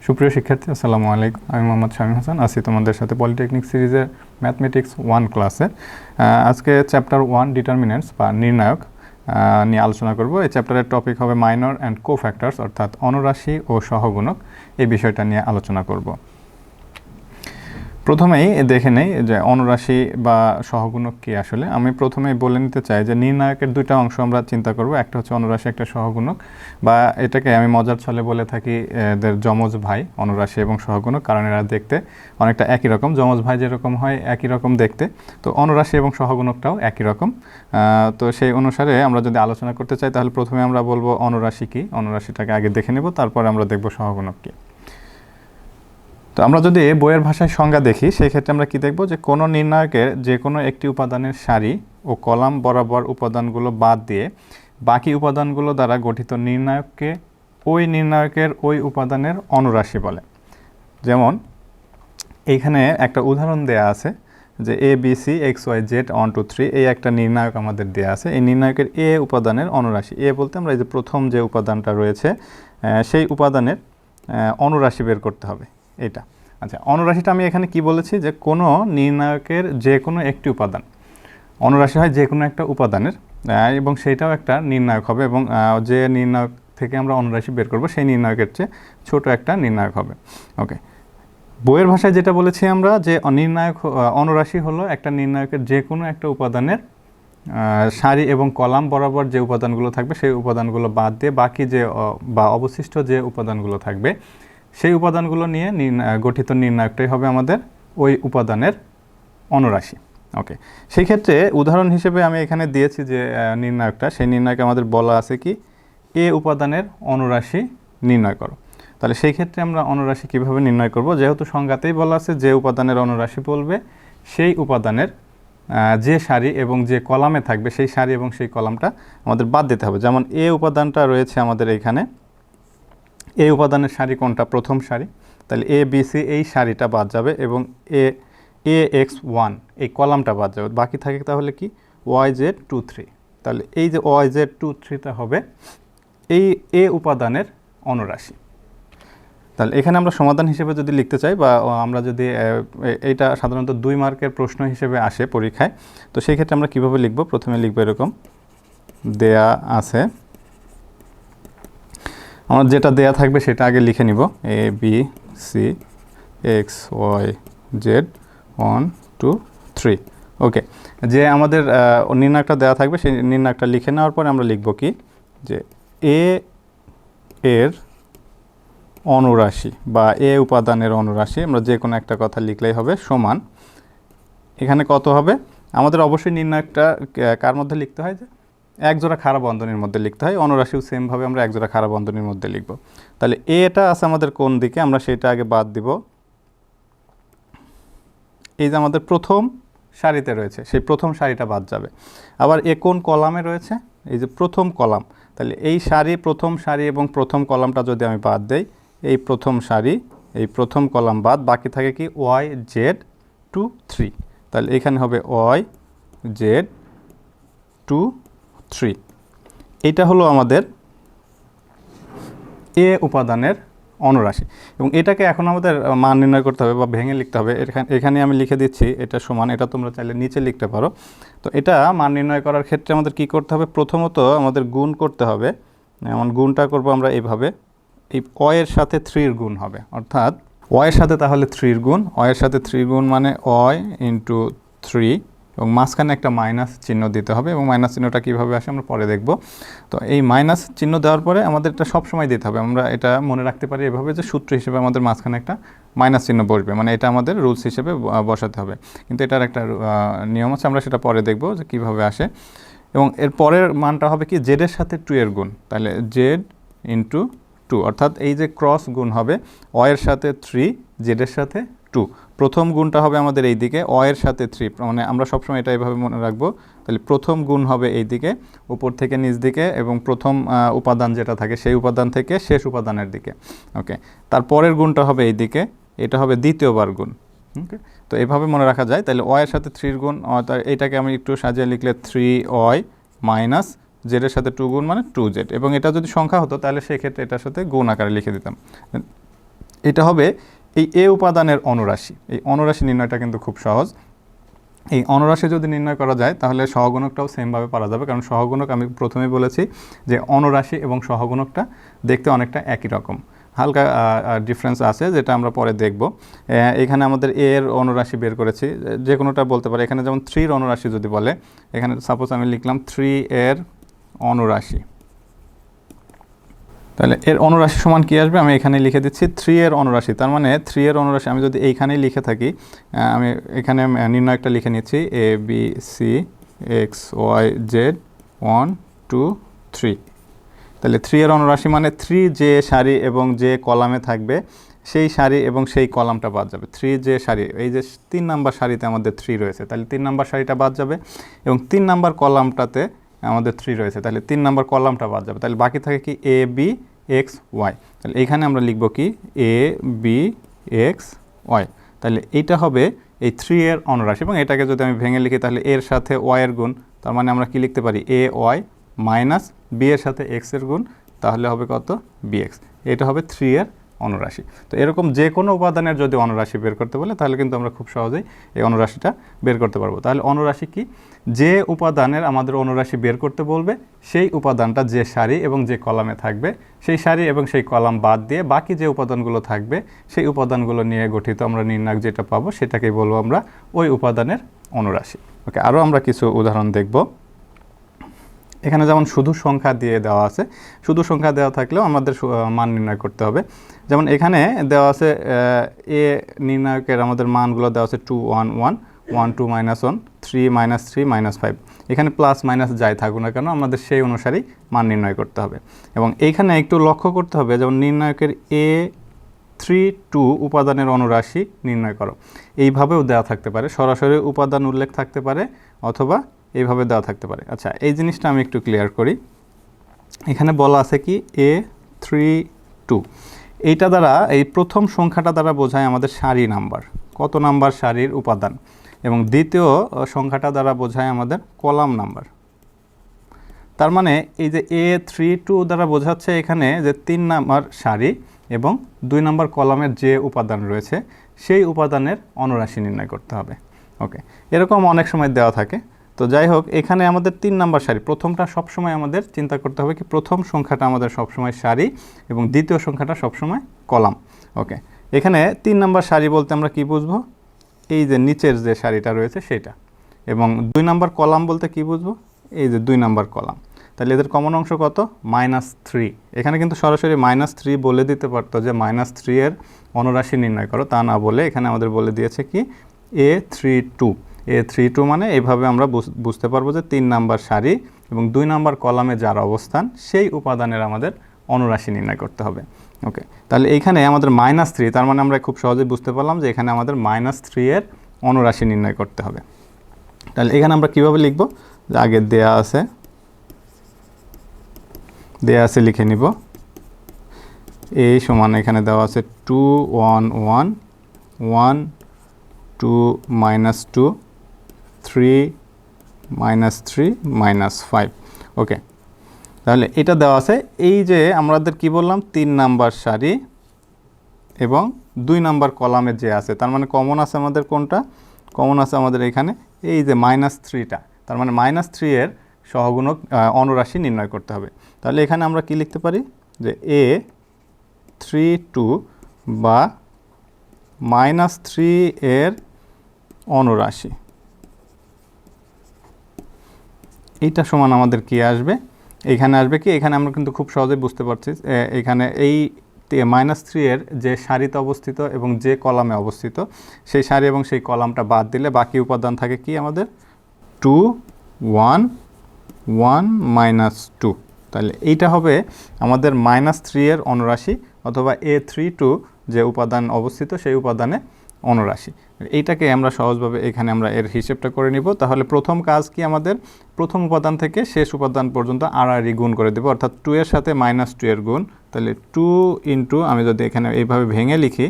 সুপ্রিয় শিক্ষার্থী, আসসালামু আলাইকুম। আমি মোহাম্মদ শামীম হাসান, আছি তোমাদের সাথে পলিটেকনিক সিরিজের ম্যাথমেটিক্স 1 ক্লাসে। আজকে চ্যাপ্টার 1 ডিটারমিনেন্টস বা নির্ণায়ক নিয়ে আলোচনা করব। এই চ্যাপ্টারের টপিক হবে মাইনর অ্যান্ড কোফ্যাক্টরস, অর্থাৎ অনুরাশি ও সহগুণক। এই বিষয়টা নিয়ে আলোচনা করব। প্রথমেই দেখে নেই যে অনুরাশি বা সহগুণক কী। আসলে আমি প্রথমেই বলে নিতে চাই যে নির্ণায়কের দুইটা অংশ আমরা চিন্তা করব, একটা হচ্ছে অনুরাশি, একটা সহগুণক, বা এটাকে আমি মজার ছলে বলে থাকি এদের যমজ ভাই, অনুরাশি এবং সহগুণক, কারণ এরা দেখতে অনেকটা একই রকম। যমজ ভাই যেরকম হয় একই রকম দেখতে, তো অনুরাশি এবং সহগুণকটাও একই রকম। তো সেই অনুসারে আমরা যদি আলোচনা করতে চাই তাহলে প্রথমে আমরা বলবো অনুরাশি কী, অনুরাশিটাকে আগে দেখে নেব, তারপর আমরা দেখব সহগুণক কী। তো আমরা যদি বইয়ের ভাষায় সংজ্ঞা দেখি, সেই ক্ষেত্রে আমরা কি দেখব যে কোনো নির্ণায়কের যে কোনো একটি উপাদানের সারি ও কলাম বরাবর উপাদানগুলো বাদ দিয়ে বাকি উপাদানগুলো দ্বারা গঠিত নির্ণায়ককে ওই নির্ণায়কের ওই উপাদানের অনুরাশি বলে। যেমন এইখানে একটা উদাহরণ দেয়া আছে যে A B C X Y Z 1 2 3, এই একটা নির্ণায়ক আমাদের দেয়া আছে। এই নির্ণায়কের এ উপাদানের অনুরাশি, এ বলতে আমরা এই যে প্রথম যে উপাদানটা রয়েছে সেই উপাদানের অনুরাশি বের করতে হবে। এটা আচ্ছা, অনুরাশিটা আমি এখানে কি বলেছি যে কোনো নির্ণায়কের যে কোনো একটি উপাদান, অনুরাশি হয় যে কোনো একটা উপাদানের, এবং সেইটাও একটা নির্ণায়ক হবে, এবং যে নির্ণায়ক থেকে আমরা অনুরাশি বের করব সেই নির্ণায়কের চেয়ে ছোট একটা নির্ণায়ক হবে। ওকে, বইয়ের ভাষায় যেটা বলেছি আমরা যে নির্ণায়ক অনুরাশি হলো একটা নির্ণায়কের যে কোনো একটা উপাদানের সারি এবং কলাম বরাবর যে উপাদানগুলো থাকবে সেই উপাদানগুলো বাদ দিয়ে বাকি যে বা অবশিষ্ট যে উপাদানগুলো থাকবে সেই উপাদানগুলো নিয়ে গঠিত নির্ণায়কটাই হবে আমাদের ওই উপাদানের অনুরাশি। ওকে, সেই ক্ষেত্রে উদাহরণ হিসেবে আমি এখানে দিয়েছি যে নির্ণায়কটা, সেই নির্ণায়কে আমাদের বলা আছে কি এ উপাদানের অনুরাশি নির্ণয় করো। তাহলে সেই ক্ষেত্রে আমরা অনুরাশি কিভাবে নির্ণয় করব? যেহেতু সংজ্ঞাতেই বলা আছে যে উপাদানের অনুরাশি বলবে সেই উপাদানের যে সারি এবং যে কলামে থাকবে সেই সারি এবং সেই কলামটা আমাদের বাদ দিতে হবে। যেমন এ উপাদানটা রয়েছে আমাদের এইখানে, এই উপাদানের সারি কোনটা? প্রথম সারি। তাহলে এ বি সি এই সারিটা বাদ যাবে এবং এ এক্স 1 এই কলামটা বাদ যাবে। বাকি থাকে তাহলে কি ওয়াই জেড 2 3। তাহলে এই যে ওয়াই জেড 2 3টা হবে এই এ উপাদানের অনুরাশি। তাহলে এখানে আমরা সমাধান হিসেবে যদি লিখতে চাই, বা আমরা যদি এইটা সাধারণত 2 মার্কের প্রশ্ন হিসেবে আসে পরীক্ষায়, তো সেই ক্ষেত্রে আমরা কীভাবে লিখব? প্রথমে লিখব এরকম, দেয়া আছে, আমার যেটা দেয়া থাকবে সেটা আগে লিখে নিব, A B C X Y Z 1 2 3। Okay, যে আমাদের নির্ণায়কটা দেওয়া থাকবে সেই নির্ণায়কটা লিখে নেওয়ার পরে আমরা লিখব কি যে এ এর অনুরাশি বা এ উপাদানের অনুরাশি, আমরা যে কোনো একটা কথা লিখলেই হবে, সমান এখানে কত হবে? আমাদের অবশ্যই নির্ণায়কটা কার মধ্যে লিখতে হয়? যে একজোড়া খাড়া বন্ধনীর মধ্যে লিখতে হয়। অনুরাশিও সেমভাবে আমরা একজোড়া খাড়া বন্ধনীর মধ্যে লিখব। তাহলে এটা আছে আমাদের কোন দিকে, আমরা সেটা আগে বাদ দিব। এই যে আমাদের প্রথম সারিতে রয়েছে সেই প্রথম সারিটা বাদ যাবে। আবার এ কোন কলামে রয়েছে? এই যে প্রথম কলাম। তাহলে এই সারি, প্রথম সারি এবং প্রথম কলামটা যদি আমি বাদ দেই, এই প্রথম সারি এই প্রথম কলাম বাদ, বাকি থাকে কি ওয়াই জেড 2 3। তাহলে এখানে হবে ওয়াই জেড 2 3। এইটা হলো আমাদের এ উপাদানের অনুরাশি, এবং এটাকে এখন আমাদের মান নির্ণয় করতে হবে বা ভেঙে লিখতে হবে। এখানে আমি লিখে দিচ্ছি এটা সমান, এটা তোমরা চাইলে নিচে লিখতে পারো। তো এটা মান নির্ণয় করার ক্ষেত্রে আমাদের কি করতে হবে? প্রথমত আমাদের গুণ করতে হবে। যেমন গুণটা করব আমরা এইভাবে, এই ওয়ের সাথে 3 গুণ হবে, অর্থাৎ ওয়ের সাথে তাহলে 3 গুণ, ওয়ের সাথে 3 গুণ মানে ওয়াই ইন্টু 3, এবং মাঝখানে একটা মাইনাস চিহ্ন দিতে হবে, এবং মাইনাস চিহ্নটা কীভাবে আসে আমরা পরে দেখব। তো এই মাইনাস চিহ্ন দেওয়ার পরে আমাদের এটা সবসময় দিতে হবে। আমরা এটা মনে রাখতে পারি এভাবে যে সূত্র হিসেবে আমাদের মাঝখানে একটা মাইনাস চিহ্ন বসবে, মানে এটা আমাদের রুলস হিসেবে বসাতে হবে। কিন্তু এটার একটা নিয়ম আছে, আমরা সেটা পরে দেখব যে কীভাবে আসে। এবং এর পরের মানটা হবে কি জেডের সাথে 2 এর গুণ, তাহলে জেড ইন্টু 2, অর্থাৎ এই যে ক্রস গুণ হবে ওয়ের সাথে 3 জেডের সাথে 2। প্রথম গুণটা হবে আমাদের এই দিকে ওয়ের সাথে 3, মানে আমরা সবসময় এটা এইভাবে মনে রাখবো। তাহলে প্রথম গুণ হবে এই দিকে উপর থেকে নিচ দিকে, এবং প্রথম উপাদান যেটা থাকে সেই উপাদান থেকে শেষ উপাদানের দিকে। ওকে, তারপরের গুণটা হবে এই দিকে, এটা হবে দ্বিতীয়বার গুণ। ওকে, তো এভাবে মনে রাখা যায়। তাহলে ওয়ের সাথে 3 গুণ, এইটাকে আমি একটু সাজিয়ে লিখলে 3 ওয়াই মাইনাস জেডের সাথে 2 গুণ মানে 2 জেড, এবং এটা যদি সংখ্যা হতো তাহলে সেক্ষেত্রে এটার সাথে গুণ আকারে লিখে দিতাম। এটা হবে এই এ উপাদানের অনুরাশি। এই অনুরাশি নির্ণয়টা কিন্তু খুব সহজ। এই অনুরাশি যদি নির্ণয় করা যায় তাহলে সহগুণকটাও সেমভাবে পারা যাবে, কারণ সহগুণক আমি প্রথমেই বলেছি যে অনুরাশি এবং সহগুণকটা দেখতে অনেকটা একই রকম, হালকা ডিফারেন্স আছে যেটা আমরা পরে দেখব। এখানে আমাদের এ এর অনুরাশি বের করেছি, যে কোনোটা বলতে পারে। এখানে যেমন 3 এর অনুরাশি যদি বলে, এখানে সাপোজ আমি লিখলাম 3 এর অনুরাশি, তাহলে এর অনুরাশি সমান কী আসবে, আমি এখানে লিখে দিচ্ছি 3 এর অনুরাশি। তার মানে 3 এর অনুরাশি আমি যদি এইখানেই লিখে থাকি, আমি এখানে নির্ণয়কটা লিখে নিচ্ছি A B C X Y Z 1 2 3। তাহলে 3 এর অনুরাশি মানে 3 যে সারি এবং যে কলামে থাকবে সেই সারি এবং সেই কলামটা বাদ যাবে। 3 যে সারি, এই যে 3 নাম্বার সারিতে আমাদের 3 রয়েছে, তাহলে 3 নাম্বার সারিটা বাদ যাবে, এবং 3 নাম্বার কলামটাতে আমাদের 3 রয়েছে, তাহলে 3 নাম্বার কলামটা বাদ যাবে। তাহলে বাকি থাকে কি এ বি এক্স ওয়াই। তাহলে এখানে আমরা লিখব কি এ বি এক্স ওয়াই। তাহলে এইটা হবে এই 3 এর অনুরাশি, এবং এটাকে যদি আমি ভেঙে লিখি তাহলে এর সাথে ওয়াই এর গুণ, তার মানে আমরা কি লিখতে পারি এ ওয়াই মাইনাস বি এর সাথে এক্স এর গুণ, তাহলে হবে কত বি এক্স। এটা হবে 3 এর অনুরাশি। তো এরকম যে কোনো উপাদানের যদি অনুরাশি বের করতে বলে তাহলে কিন্তু আমরা খুব সহজেই এই অনুরাশিটা বের করতে পারবো। তাহলে অনুরাশি কি, যে উপাদানের আমাদের অনুরাশি বের করতে বলবে সেই উপাদানটা যে সারি এবং যে কলামে থাকবে সেই সারি এবং সেই কলাম বাদ দিয়ে বাকি যে উপাদানগুলো থাকবে সেই উপাদানগুলো নিয়ে গঠিত আমরা নির্ণায়ক যেটা পাবো সেটাকেই বলবো আমরা ওই উপাদানের অনুরাশি। ওকে, আরও আমরা কিছু উদাহরণ দেখব। এখানে যেমন শুধু সংখ্যা দিয়ে দেওয়া আছে, শুধু সংখ্যা দেওয়া থাকলেও আমাদের মান নির্ণয় করতে হবে। যেমন এখানে দেওয়া আছে এ নির্ণায়কের আমাদের মানগুলো দেওয়া আছে 2 1 1 1 2 -1 3 -3 -5। এখানে প্লাস মাইনাস যাই থাকুক না কেন আমাদের সেই অনুসারেই মান নির্ণয় করতে হবে। এবং এইখানে একটু লক্ষ্য করতে হবে, যেমন নির্ণায়কের এ 3 2 উপাদানের অনুরাশি নির্ণয় করো, এইভাবেও দেওয়া থাকতে পারে, সরাসরি উপাদান উল্লেখ থাকতে পারে অথবা এইভাবে দেওয়া থাকতে পারে। আচ্ছা, এই জিনিসটা আমি একটু ক্লিয়ার করি। এখানে বলা আছে কি এ 3 2, এইটা দ্বারা এই প্রথম সংখ্যাটা দ্বারা বোঝায় আমাদের সারি নাম্বার, কত নাম্বার সারির উপাদান, এবং দ্বিতীয় সংখ্যাটা দ্বারা বোঝায় আমাদের কলাম নাম্বার। তার মানে এই যে এ 3 2 দ্বারা বোঝাচ্ছে এখানে যে 3 নাম্বার সারি এবং 2 নাম্বার কলামের যে উপাদান রয়েছে সেই উপাদানের অনুরাশি নির্ণয় করতে হবে। ওকে, এরকম অনেক সময় দেওয়া থাকে। তো যাই হোক, এখানে আমাদের 3 নাম্বার সারি, প্রথমটা সবসময় আমাদের চিন্তা করতে হবে কি প্রথম সংখ্যাটা আমাদের সবসময় সারি এবং দ্বিতীয় সংখ্যাটা সবসময় কলাম। ওকে, এখানে 3 নাম্বার সারি বলতে আমরা কি বুঝবো, এই যে নিচের যে সারিটা রয়েছে সেটা, এবং 2 নাম্বার কলাম বলতে কি বুঝবো, এই যে 2 নাম্বার কলাম। তাহলে এদের কমন অংশ কত, -3। এখানে কিন্তু সরাসরি -3 বলে দিতে পারতো যে -3 এর অনুরাশি নির্ণয় করো, তা না বলে এখানে আমাদের বলে দিয়েছে কি এ 3 2। এ 3 2 মানে এইভাবে আমরা বুঝতে পারবো যে 3 নাম্বার সারি এবং 2 নাম্বার কলামে যার অবস্থান সেই উপাদানের আমাদের অনুরাশি নির্ণয় করতে হবে। ওকে, তাহলে এইখানে আমাদের -3, তার মানে আমরা খুব সহজেই বুঝতে পারলাম যে এখানে আমাদের -3 এর অনুরাশি নির্ণয় করতে হবে। তাহলে এখানে আমরা কিভাবে লিখব, যে আগে দেয়া আছে লিখে নিব। এই সমান এখানে দেওয়া আছে 2 1 1 1 2 -2 3 -3 -5। ওকে, তাহলে এটা দেওয়া আছে। এই যে আমাদের কি বললাম 3 নাম্বার সারি এবং 2 নাম্বার কলামে যে আছে, তার মানে কমন আছে আমাদের কোনটা, কমন আছে আমাদের এখানে এই যে -3টা, তার মানে -3 এর সহগুণক অনুরাশি নির্ণয় করতে হবে। তাহলে এখানে আমরা কি লিখতে পারি, যে এ 3 2 বা -3 এর অনুরাশি, এইটা সমান আমাদের কি আসবে, এখানে আসবে কি, এখানে আমরা কিন্তু খুব সহজেই বুঝতে পারছি এখানে এই -3 এর যে সারিতে অবস্থিত এবং যে কলামে অবস্থিত সেই সারি এবং সেই কলামটা বাদ দিলে বাকি উপাদান থাকে কি আমাদের 2 1 1 -2। তাহলে এইটা হবে আমাদের -3 এর অনুরাশি অথবা এ 3 2 যে উপাদান অবস্থিত সেই উপাদানে অনুরাশি। এইটাকে আমরা সহজভাবে এখানে আমরা এর হিসেবটা করে নিব। তাহলে প্রথম কাজ কি, আমাদের প্রথম উপাদান থেকে শেষ উপাদান পর্যন্ত আড়াআড়ি গুণ করে দেবো, অর্থাৎ 2 এর সাথে -2 এর গুণ। তাহলে 2 ইন্টু, আমি যদি এখানে এইভাবে ভেঙে লিখি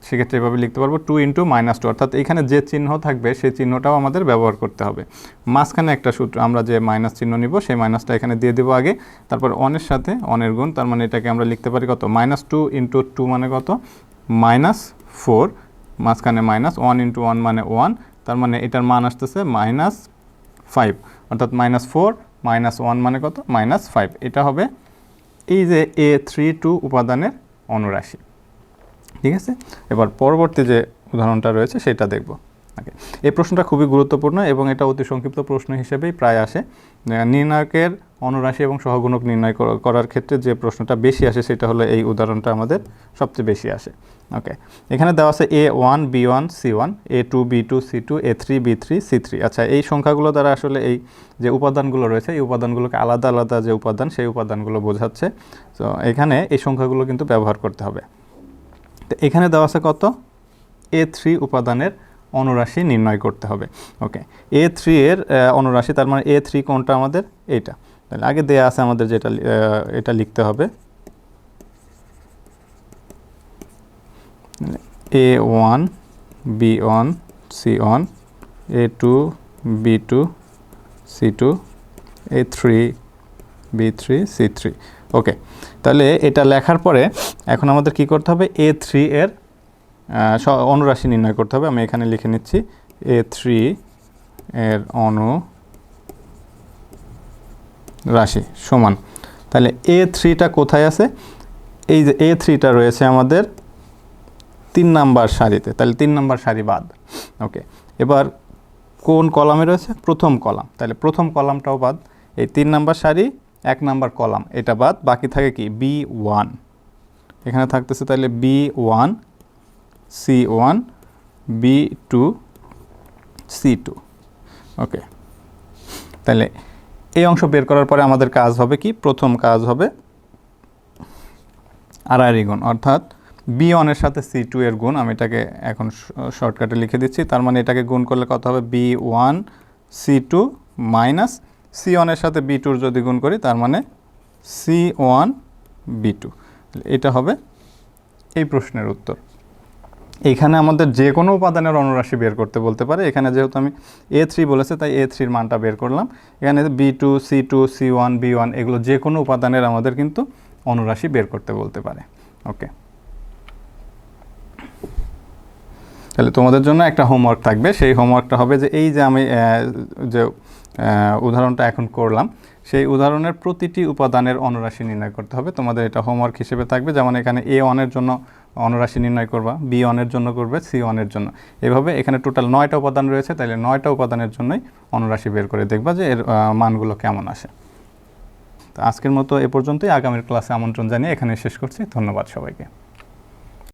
সেক্ষেত্রে এভাবে লিখতে পারবো 2 ইন্টু -2, অর্থাৎ এখানে যে চিহ্ন থাকবে সেই চিহ্নটাও আমাদের ব্যবহার করতে হবে। মাঝখানে একটা সূত্র, আমরা যে মাইনাস চিহ্ন নিব সেই মাইনাসটা এখানে দিয়ে দেবো আগে, তারপর 1 এর সাথে 1 এর গুণ, তার মানে এটাকে আমরা লিখতে পারি কত, -2 ইন্টু 2 মানে কত -4, মাঝখানে মাইনাস, 1 × 1 মানে 1, তার মানে এটার মান আসতেছে -5, অর্থাৎ -4 -1 মানে কত, -5। এটা হবে এই যে A32 উপাদানের অনুরাশি। ঠিক আছে, এবার পরবর্তী যে উদাহরণটা রয়েছে সেটা দেখব। ওকে, এই প্রশ্নটা খুবই গুরুত্বপূর্ণ এবং এটা অতি সংক্ষিপ্ত প্রশ্ন হিসেবেই প্রায় আসে। নির্ণায়কের অনুরাশি এবং সহগুণক নির্ণয় করার ক্ষেত্রে যে প্রশ্নটা বেশি আসে সেটা হলো এই উদাহরণটা আমাদের সবচেয়ে বেশি আসে। ওকে, এখানে দেওয়া আছে A1 B1 C1, A2 B2 C2, A3 B3 C3। আচ্ছা, এই সংখ্যাগুলো দ্বারা আসলে এই যে উপাদানগুলো রয়েছে এই উপাদানগুলোকে আলাদা আলাদা যে উপাদান সেই উপাদানগুলো বোঝাচ্ছে। তো এখানে এই সংখ্যাগুলো কিন্তু ব্যবহার করতে হবে। তো এখানে দেওয়া আছে কত, A3 উপাদানের অনুরাশি নির্ণয় করতে হবে। ওকে, A3 এর অনুরাশি, তার মানে A3 কোনটা আমাদের, এইটা। তাহলে আগে দেয়া আছে আমাদের যেটা, এটা লিখতে হবে A1 B1 C1, A2 B2 C2, A3 B3 C3। ওকে, তাহলে এটা লেখার পরে এখন আমাদের কি করতে হবে, A3 এর অনুরাশি নির্ণয় করতে হবে। আমি এখানে লিখে নিচ্ছি A3 এর অনুরাশি সমান, তাহলে A3টা কোথায় আছে, এই যে A3টা রয়েছে আমাদের 3 নাম্বার সারিতে, তাহলে 3 নাম্বার সারি বাদ। ওকে, এবার কোন কলামে রয়েছে, প্রথম কলাম, তাহলে প্রথম কলামটাও বাদ, এই 3 নাম্বার সারি 1 নাম্বার কলাম এটা বাদ, বাকি থাকে কি B1, এখানে থাকতেছে তাহলে B1 C1 B2 C2। ওকে, তাহলে এই অংশ বের করার পরে আমাদের কাজ হবে কি, প্রথম কাজ হবে আড়াআড়ি গুণ, অর্থাৎ B1 এর সাথে C2 এর গুণ। আমি এটাকে এখন শর্টকাটে লিখে দিচ্ছি, তার মানে এটাকে গুণ করলে কত হবে, B1 C2 মাইনাস C1 এর সাথে B2 যদি গুণ করি তার মানে C1 B2। এটা হবে এই প্রশ্নের উত্তর। এইখানে আমাদের যে কোনো উপাদানের অনুরাশি বের করতে বলতে পারে, এখানে যেহেতু আমি A3 বলেছে তাই A3-র মানটা বের করলাম। এখানে B2 C2 C1 B1 এগুলো যে কোনো উপাদানের আমাদের কিন্তু অনুরাশি বের করতে বলতে পারে। ওকে, তাহলে তোমাদের জন্য একটা হোমওয়ার্ক থাকবে, সেই হোমওয়ার্কটা হবে যে এই যে আমি যে উদাহরণটা এখন করলাম সেই উদাহরণের প্রতিটি উপাদানের অনুরাশি নির্ণয় করতে হবে। তোমাদের এটা হোমওয়ার্ক হিসেবে থাকবে, যেমন এখানে A1 এর জন্য অনুরাশি নির্ণয় করবা, B1 এর জন্য করবে, C1 এর জন্য, এভাবে এখানে টোটাল 9টা উপাদান রয়েছে, তাহলে 9টা উপাদানের জন্যই অনুরাশি বের করে দেখবা যে এর মানগুলো কেমন আসে। তো আজকের মতো এ পর্যন্তই, আগামীর ক্লাসে আমন্ত্রণ জানিয়ে এখানে শেষ করছি। ধন্যবাদ সবাইকে।